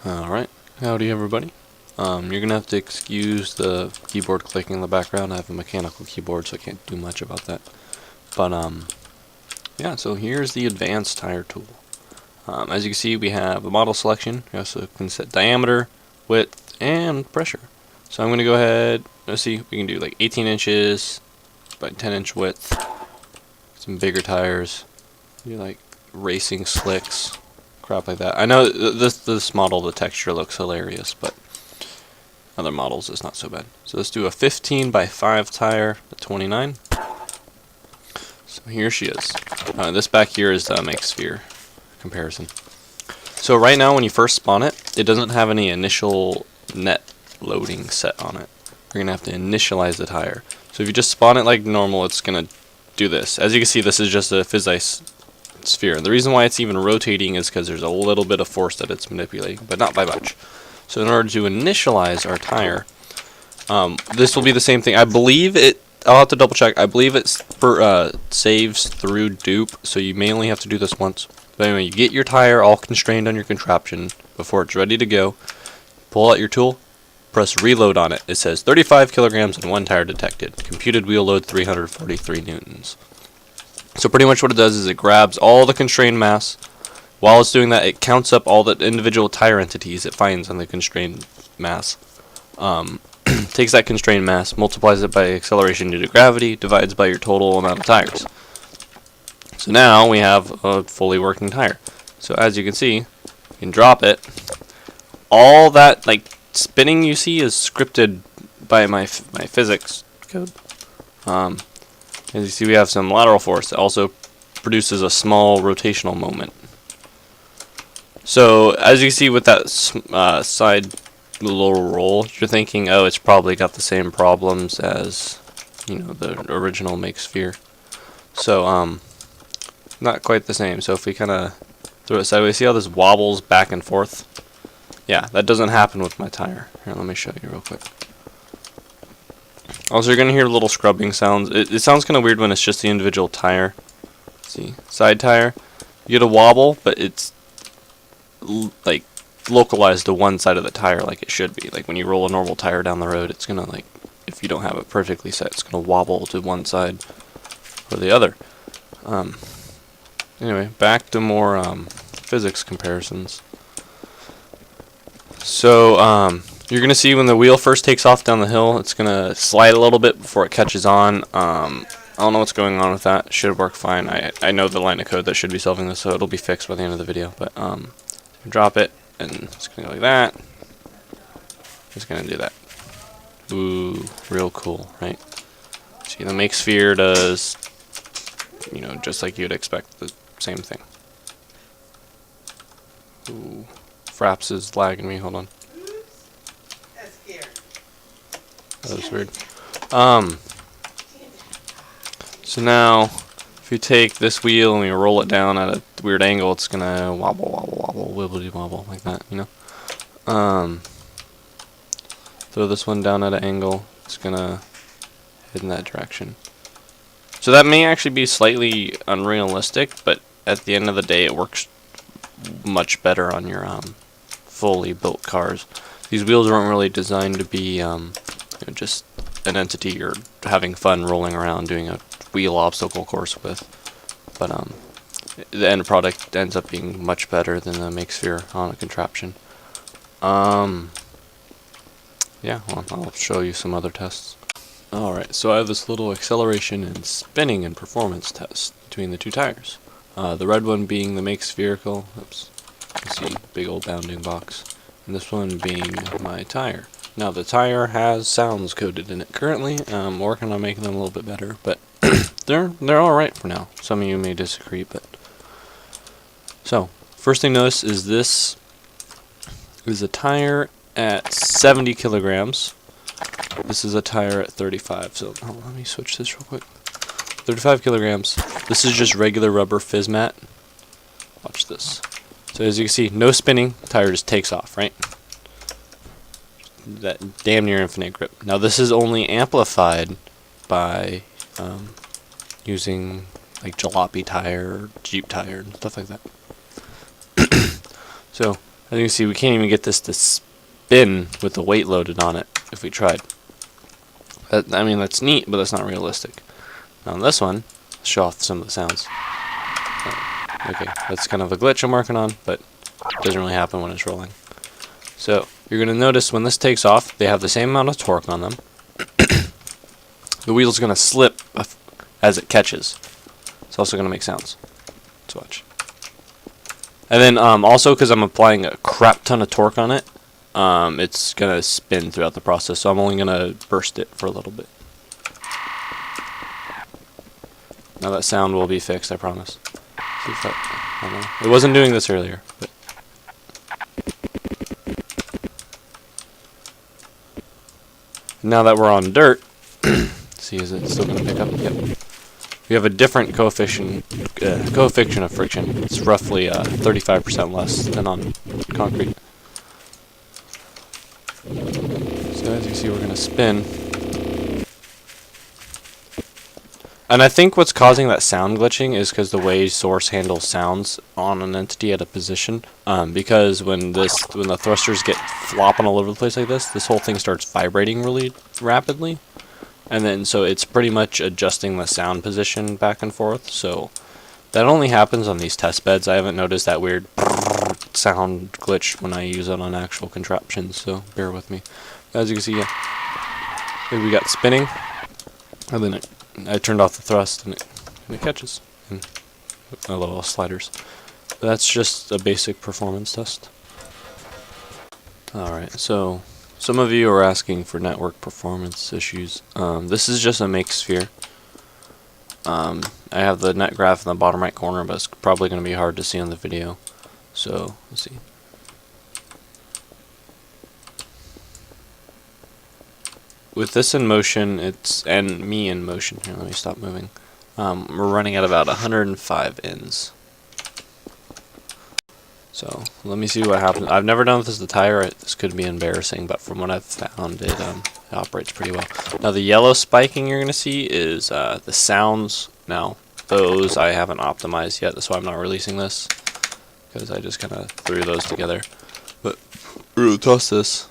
Alright, howdy everybody. You're gonna have to excuse the keyboard clicking in the background. I have a mechanical keyboard, so I can't do much about that. But yeah, so here's the advanced tire tool. As you can see, we have a model selection. We also can set diameter, width, and pressure. So I'm gonna go ahead, let's see, we can do like 18 inches by 10-inch width, some bigger tires, do like racing slicks, crap like that. I know this model, the texture looks hilarious, but other models is not so bad. So let's do a 15 by 5 tire at 29. So here she is. This back here is the make sphere comparison. So right now when you first spawn it, it doesn't have any initial net loading set on it. You're gonna have to initialize the tire. So if you just spawn it like normal, it's gonna do this. As you can see, this is just a phys-ice sphere. The reason why it's even rotating is because there's a little bit of force that it's manipulating, but not by much. So in order to initialize our tire, this will be the same thing. I believe it, I'll have to double check, I believe it saves through dupe, so you may only have to do this once. But anyway, you get your tire all constrained on your contraption before it's ready to go, pull out your tool, press reload on it. It says 35 kilograms and 1 tire detected. Computed wheel load 343 newtons. So pretty much what it does is it grabs all the constrained mass. While it's doing that, it counts up all the individual tire entities it finds on the constrained mass. Takes that constrained mass, multiplies it by acceleration due to gravity, divides by your total amount of tires. So now we have a fully working tire. So as you can see, you can drop it. All that like spinning you see is scripted by my physics code. As you see, we have some lateral force that also produces a small rotational moment. So as you can see with that side little roll, you're thinking, oh, it's probably got the same problems as, you know, the original make sphere. So not quite the same. So if we kind of throw it sideways, see how this wobbles back and forth? Yeah, that doesn't happen with my tire. Here, let me show you real quick. Also, you're going to hear little scrubbing sounds. It sounds kind of weird when it's just the individual tire. See, side tire, you get a wobble, but it's like localized to one side of the tire like it should be. Like when you roll a normal tire down the road, it's going to, like, if you don't have it perfectly set, it's going to wobble to one side or the other. Anyway, back to more physics comparisons. So, you're going to see when the wheel first takes off down the hill, it's going to slide a little bit before it catches on. I don't know what's going on with that. It should work fine. I know the line of code that should be solving this, so it'll be fixed by the end of the video. But drop it, and it's going to go like that. It's going to do that. Ooh, real cool, right? See, the make sphere does, you know, just like you'd expect, the same thing. Ooh, Fraps is lagging me. Hold on. That was weird. So now, if you take this wheel and you roll it down at a weird angle, it's gonna wobble, wobble, wobble, wibbly wobble, like that, you know? Throw this one down at an angle, it's gonna head in that direction. So that may actually be slightly unrealistic, but at the end of the day, it works much better on your fully built cars. These wheels weren't really designed to be you know, just an entity you're having fun rolling around doing a wheel obstacle course with, but the end product ends up being much better than the make sphere on a contraption. Yeah, well, I'll show you some other tests. Alright, so I have this little acceleration and spinning and performance test between the two tires. The red one being the make spherical, oops, you see, big old bounding box, and this one being my tire. Now the tire has sounds coded in it currently. I'm working on making them a little bit better, but they're alright for now. Some of you may disagree, but so first thing to notice is this is a tire at 70 kilograms. This is a tire at 35. So let me switch this real quick. 35 kilograms. This is just regular rubber fizz mat. Watch this. So as you can see, no spinning. The tire just takes off, right? That damn near infinite grip. Now this is only amplified by using like jalopy tire or Jeep tire and stuff like that. So As you can see, we can't even get this to spin with the weight loaded on it if we tried. I mean, that's neat, but that's not realistic. Now on this one, let's show off some of the sounds. Okay, that's kind of a glitch I'm working on, but it doesn't really happen when it's rolling. So, you're going to notice when this takes off, they have the same amount of torque on them. The wheel's going to slip as it catches. It's also going to make sounds. Let's watch. And then also, because I'm applying a crap ton of torque on it, it's going to spin throughout the process, so I'm only going to burst it for a little bit. Now that sound will be fixed, I promise. See if that, I don't know. It wasn't doing this earlier, but now that we're on dirt, see, is it still going to pick up? Yep. We have a different coefficient of friction. It's roughly 35% less than on concrete. So as you see, we're going to spin. And I think what's causing that sound glitching is because the way Source handles sounds on an entity at a position. Because when the thrusters get flopping all over the place like this whole thing starts vibrating really rapidly. And then so it's pretty much adjusting the sound position back and forth. So that only happens on these test beds. I haven't noticed that weird sound glitch when I use it on actual contraptions. So bear with me. As you can see, yeah, we got spinning, and then I turned off the thrust, and it catches, and my little sliders. That's just a basic performance test. Alright, so some of you are asking for network performance issues. This is just a make sphere. I have the net graph in the bottom right corner, but it's probably going to be hard to see on the video. So, let's see. With this in motion, and me in motion, here, let me stop moving. We're running at about 105 ins. So, let me see what happens. I've never done this with the tire. This could be embarrassing, but from what I've found, it operates pretty well. Now, the yellow spiking you're going to see is the sounds. Now, those I haven't optimized yet. That's why I'm not releasing this, because I just kind of threw those together. But we're going to toss this.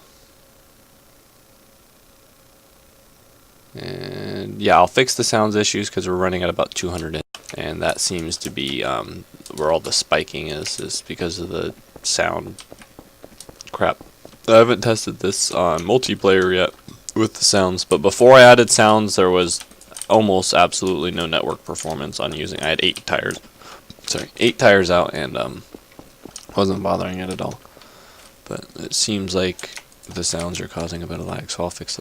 And yeah, I'll fix the sounds issues because we're running at about 200 in, and that seems to be where all the spiking is because of the sound crap. I haven't tested this on multiplayer yet with the sounds, but before I added sounds, there was almost absolutely no network performance on using. I had 8 tires out, and wasn't bothering it at all. But it seems like the sounds are causing a bit of lag, so I'll fix it.